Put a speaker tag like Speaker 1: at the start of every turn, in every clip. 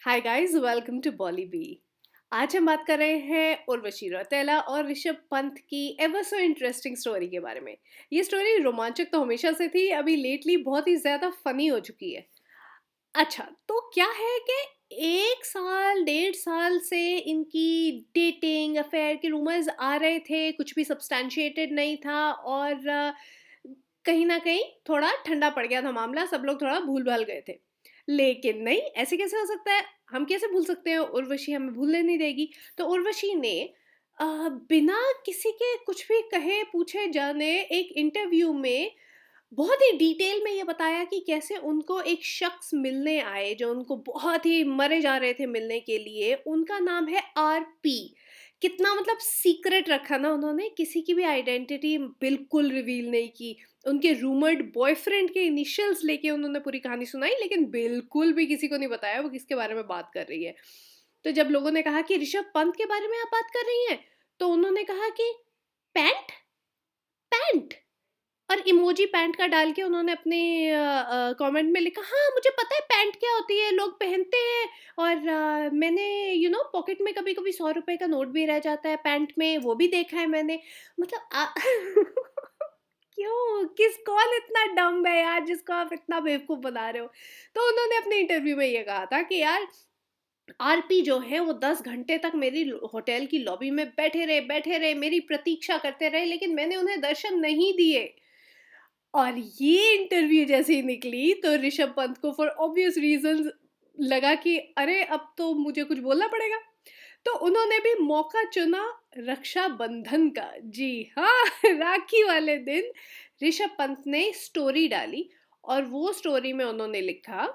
Speaker 1: Hi guys, welcome to Bolly Bee. आज हम बात कर रहे हैं उर्वशी रौतेला और ऋषभ पंत की एवर सो इंटरेस्टिंग स्टोरी के बारे में। ये स्टोरी रोमांचक तो हमेशा से थी, अभी लेटली बहुत ही ज़्यादा फनी हो चुकी है। अच्छा, तो क्या है कि 1 साल 1.5 साल से इनकी डेटिंग अफेयर के रूमर्स आ रहे थे, कुछ भी सब्सटैंशिएटेड नहीं था और कहीं न कहीं थोड़ा ठंडा पड़ गया था मामला, सब लोग थोड़ा भूल-भाल गए थे। लेकिन नहीं, ऐसे कैसे हो सकता है? हम कैसे भूल सकते हैं? उर्वशी हमें भूलने नहीं देगी। तो उर्वशी ने अ, बिना किसी के कुछ भी कहे पूछे जाने एक इंटरव्यू में बहुत ही डिटेल में ये बताया कि कैसे उनको एक शख्स मिलने आए जो उनको बहुत ही मरे जा रहे थे मिलने के लिए। उनका नाम है आरपी। कितना मतलब सीक्रेट रखा ना उन्होंने, किसी की भी आइडेंटिटी बिल्कुल रिवील नहीं की। उनके रूमर्ड बॉयफ्रेंड के इनिशियल्स लेके उन्होंने पूरी कहानी सुनाई, लेकिन बिल्कुल भी किसी को नहीं बताया वो किसके बारे में बात कर रही है। तो जब लोगों ने कहा कि ऋषभ पंत के बारे में आप बात कर रही हैं, तो उन्होंने कहा कि पैंट पैंट और इमोजी पैंट का डाल के उन्होंने अपने कमेंट में लिखा, हाँ मुझे पता है पैंट क्या होती है, लोग पहनते हैं और मैंने पॉकेट में कभी कभी 100 रुपए का नोट भी रह जाता है पैंट में, वो भी देखा है मैंने। मतलब क्यों, किस कौन इतना डम है यार जिसको आप इतना बेवकूफ बना रहे हो? तो उन्होंने अपने इंटरव्यू में ये कहा था कि यार आरपी जो है वो 10 घंटे तक मेरी होटल की लॉबी में बैठे रहे, मेरी प्रतीक्षा करते रहे, लेकिन मैंने उन्हें दर्शन नहीं दिए। और ये इंटरव्यू जैसे ही निकली तो ऋषभ पंत को फॉर ऑब्वियस रीजंस लगा कि अरे अब तो मुझे कुछ बोलना पड़ेगा। तो उन्होंने भी मौका चुना रक्षाबंधन का। जी हाँ, राखी वाले दिन ऋषभ पंत ने स्टोरी डाली और वो स्टोरी में उन्होंने लिखा,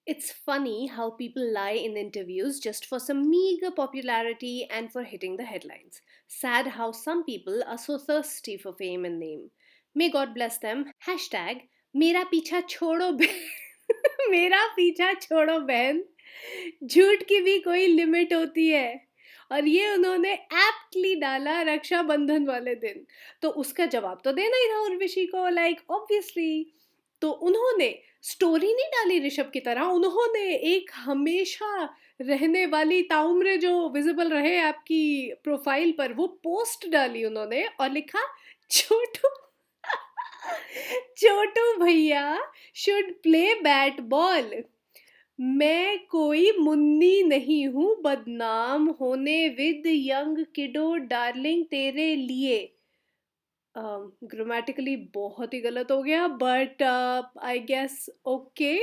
Speaker 1: It's funny how people lie in interviews just for some meager popularity and for hitting the headlines. Sad how some people are so thirsty for fame and name. May God bless them. Hashtag मेरा पीछा छोड़ो बहन। मेरा पीछा छोड़ो बहन। झूठ की भी कोई लिमिट होती है। और ये उन्होंने एप्टली डाला रक्षाबंधन वाले दिन। तो उसका जवाब तो देना ही था उर्वशी को, लाइक ऑब्वियसली। तो उन्होंने स्टोरी नहीं डाली ऋषभ की तरह, उन्होंने एक हमेशा रहने वाली ताउम्र जो विजिबल रहे आपकी प्रोफाइल पर वो पोस्ट डाली उन्होंने और लिखा, छोटू छोटू भैया शुड प्ले बैट बॉल। मैं कोई मुन्नी नहीं हूँ बदनाम होने विद यंग किडो डार्लिंग तेरे लिए। ग्रामेटिकली बहुत ही गलत हो गया, बट आई गेस ओके।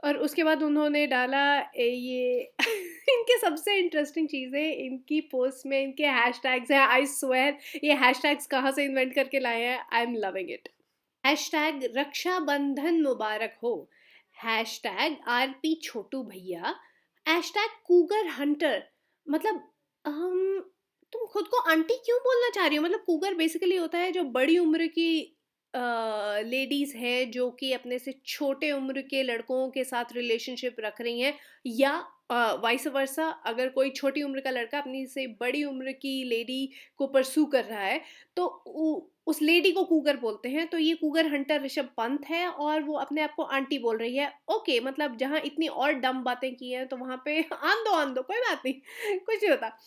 Speaker 1: और उसके बाद उन्होंने डाला ये इनके सबसे इंटरेस्टिंग चीज़ें इनकी पोस्ट में इनके हैशटैग्स हैं। आई स्वेयर ये हैशटैग्स कहाँ से इन्वेंट करके लाए हैं, I am loving it. Hashtag Rakshabandhan मुबारक हो, हैशटैग आरपी छोटू भैया, हैशटैग कूगर हंटर। मतलब हम तुम खुद को आंटी क्यों बोलना चाह रही हो? मतलब कूगर बेसिकली होता है जो बड़ी उम्र की लेडीज हैं जो कि अपने से छोटे उम्र के लड़कों के साथ रिलेशनशिप रख रही हैं, या वाइस वर्सा अगर कोई छोटी उम्र का लड़का अपनी से बड़ी उम्र की लेडी को परसू कर रहा है तो उस लेडी को कूगर बोलते हैं। तो ये कूगर हंटर ऋषभ पंत है और वो अपने आप को आंटी बोल रही है। ओके, मतलब जहाँ इतनी और डम बातें की हैं तो वहां पे आन दो कोई बात नहीं, कुछ नहीं होता।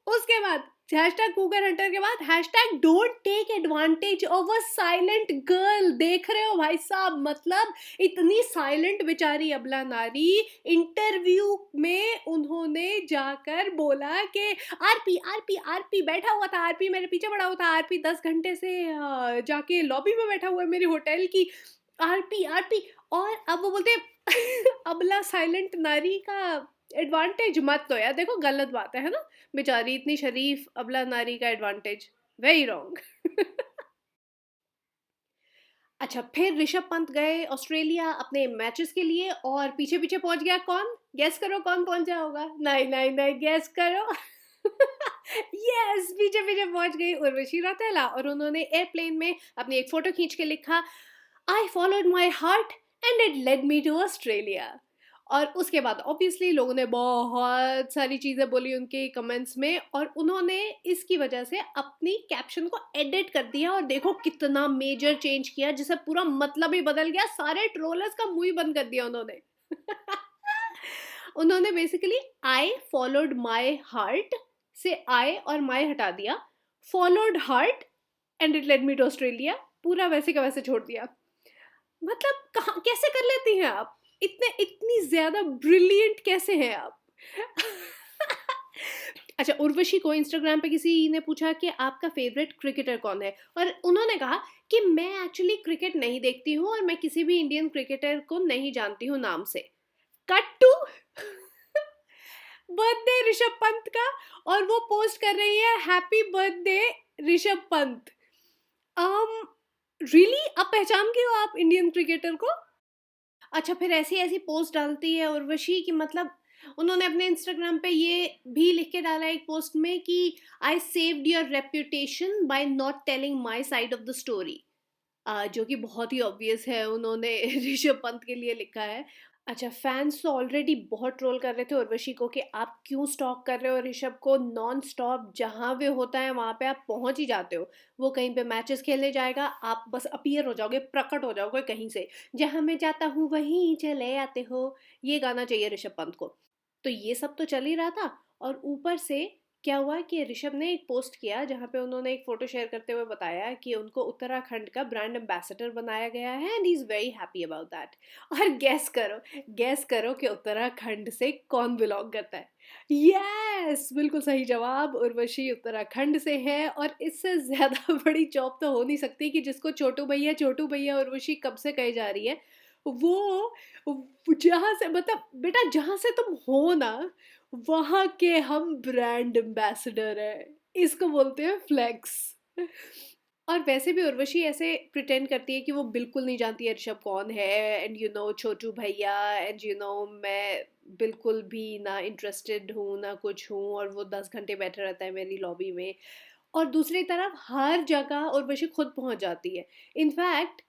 Speaker 1: उसके बाद हैशटैग कूगर हंटर के बाद hashtag don't take advantage of a silent girl. देख रहे हो भाई साहब, मतलब इतनी साइलेंट बेचारी अबला नारी, इंटरव्यू में उन्होंने जाकर बोला कि आरपी आरपी आरपी बैठा हुआ था, आरपी मेरे पीछे पड़ा हुआ था, आरपी 10 घंटे से जाके लॉबी में बैठा हुआ है मेरी होटल की, आरपी आरपी। और अब वो बोलते अबला साइलेंट नारी का एडवांटेज मत लो यार, देखो गलत बात है ना, बेचारी इतनी शरीफ अबला नारी का एडवांटेज, वेरी रॉन्ग। अच्छा, फिर ऋषभ पंत गए ऑस्ट्रेलिया अपने मैचेस के लिए और पीछे पीछे पहुंच गया कौन? गेस करो कौन पहुंचा होगा? नहीं नहीं नहीं, गेस करो। यस, पीछे पीछे पहुंच गई उर्वशी रौतेला और उन्होंने एयरप्लेन में अपनी एक फोटो खींच के लिखा, I followed my heart and it led me to Australia. और उसके बाद ऑब्वियसली लोगों ने बहुत सारी चीज़ें बोली उनके कमेंट्स में और उन्होंने इसकी वजह से अपनी कैप्शन को एडिट कर दिया और देखो कितना मेजर चेंज किया जिससे पूरा मतलब ही बदल गया, सारे ट्रोलर्स का मुंह ही बंद कर दिया उन्होंने। उन्होंने basically I followed my heart से आई और माई हटा दिया, followed heart and it led me to Australia, पूरा वैसे का वैसे छोड़ दिया। मतलब कहाँ कैसे कर लेती हैं आप, इतनी ज्यादा ब्रिलियंट कैसे हैं आप? अच्छा, उर्वशी को इंस्टाग्राम पे किसी ने पूछा कि आपका फेवरेट क्रिकेटर कौन है, और उन्होंने कहा कि मैं एक्चुअली क्रिकेट नहीं देखती हूँ और मैं किसी भी इंडियन क्रिकेटर को नहीं जानती हूँ नाम से। Cut to birthday Rishabh Pant का, और वो पोस्ट कर रही है happy birthday Rishabh Pant. Really आप पहचान गए हो आप इंडियन क्रिकेटर को? अच्छा, फिर ऐसी ऐसी पोस्ट डालती है उर्वशी कि मतलब उन्होंने अपने इंस्टाग्राम पे ये भी लिख के डाला एक पोस्ट में कि I saved your reputation by not telling my side of the story, जो कि बहुत ही ऑब्वियस है, उन्होंने ऋषभ पंत के लिए लिखा है। अच्छा, फैंस तो ऑलरेडी बहुत ट्रोल कर रहे थे उर्वशी को कि आप क्यों स्टॉक कर रहे हो ऋषभ को नॉन स्टॉप, जहाँ भी होता है वहाँ पे आप पहुँच ही जाते हो। वो कहीं पे मैचेस खेलने जाएगा, आप बस अपीयर हो जाओगे, प्रकट हो जाओगे कहीं से, जहाँ मैं जाता हूँ वहीं चले आते हो, ये गाना चाहिए ऋषभ पंत को। तो ये सब तो चल ही रहा था, और ऊपर से क्या हुआ कि ऋषभ ने एक पोस्ट किया जहाँ पे उन्होंने एक फोटो शेयर करते हुए बताया कि उनको उत्तराखंड का ब्रांड एम्बेसडर बनाया गया है and he is very happy about that. और गैस करो कि उत्तराखंड से कौन बिलोंग करता है? यस, बिल्कुल सही जवाब, उर्वशी उत्तराखंड से है। और इससे ज़्यादा बड़ी चौप तो हो नहीं सकती कि जिसको छोटू भैया उर्वशी कब से कही जा रही है, वो जहाँ से, मतलब बेटा जहाँ से तुम हो ना, वहाँ के हम ब्रांड एम्बेसडर हैं, इसको बोलते हैं फ्लेक्स। और वैसे भी उर्वशी ऐसे प्रिटेंड करती है कि वो बिल्कुल नहीं जानती है ऋषभ कौन है, एंड यू नो छोटू भैया, एंड यू नो मैं बिल्कुल भी ना इंटरेस्टेड हूँ ना कुछ हूँ, और वो 10 घंटे बैठा रहता है मेरी लॉबी में। और दूसरी तरफ हर जगह उर्वशी खुद पहुंच जाती है। इनफैक्ट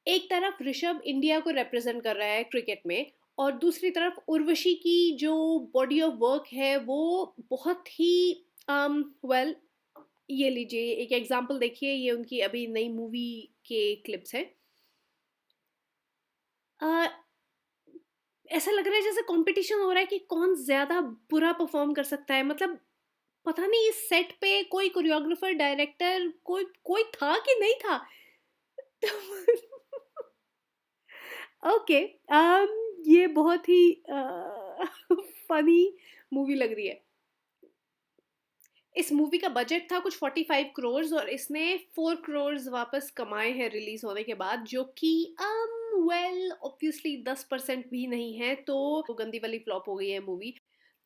Speaker 1: एक तरफ ऋषभ इंडिया को रिप्रेजेंट कर रहा है क्रिकेट में, और दूसरी तरफ उर्वशी की जो बॉडी ऑफ वर्क है वो बहुत ही वेल, ये लीजिए एक एग्जांपल देखिए, ये उनकी अभी नई मूवी के क्लिप्स हैं। अ, ऐसा लग रहा है जैसे कंपटीशन हो रहा है कि कौन ज्यादा बुरा परफॉर्म कर सकता है। मतलब पता नहीं इस सेट पे कोई कोरियोग्राफर डायरेक्टर कोई कोई था कि नहीं था। ओके, ये बहुत ही फनी मूवी लग रही है। इस मूवी का बजट था कुछ 45 करोड़ और इसने 4 करोड़ वापस कमाए हैं रिलीज होने के बाद, जो कि वेल ऑब्वियसली 10% भी नहीं है, तो गंदी वाली फ्लॉप हो गई है मूवी।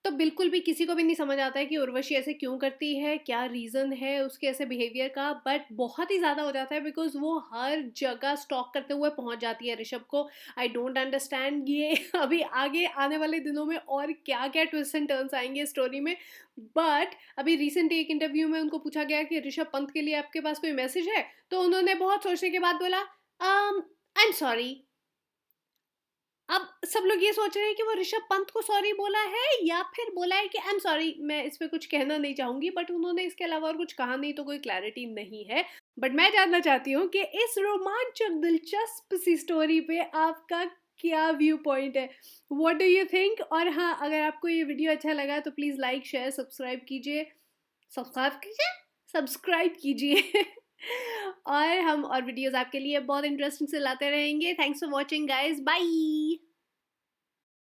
Speaker 1: तो बिल्कुल भी किसी को भी नहीं समझ आता है कि उर्वशी ऐसे क्यों करती है, क्या रीज़न है उसके ऐसे बिहेवियर का, बट बहुत ही ज़्यादा हो जाता है बिकॉज वो हर जगह स्टॉक करते हुए पहुंच जाती है ऋषभ को। आई डोंट अंडरस्टैंड ये अभी आगे आने वाले दिनों में और क्या क्या ट्विस्ट एंड टर्न्स आएंगे स्टोरी में। बट अभी रिसेंट एक इंटरव्यू में उनको पूछा गया कि ऋषभ पंत के लिए आपके पास कोई मैसेज है, तो उन्होंने बहुत सोचने के बाद बोला आई एम सॉरी। अब सब लोग ये सोच रहे हैं कि वो ऋषभ पंत को सॉरी बोला है या फिर बोला है कि आई एम सॉरी, मैं इस पे कुछ कहना नहीं चाहूंगी, बट उन्होंने इसके अलावा और कुछ कहा नहीं, तो कोई क्लैरिटी नहीं है। बट मैं जानना चाहती हूँ कि इस रोमांचक दिलचस्प सी स्टोरी पे आपका क्या व्यू पॉइंट है, व्हाट डू यू थिंक? और हाँ, अगर आपको ये वीडियो अच्छा लगा तो प्लीज़ लाइक शेयर सब्सक्राइब कीजिए, सब्सक्राइब कीजिए। और हम और वीडियोस आपके लिए बहुत इंटरेस्टिंग से लाते रहेंगे। Thanks for watching guys, bye.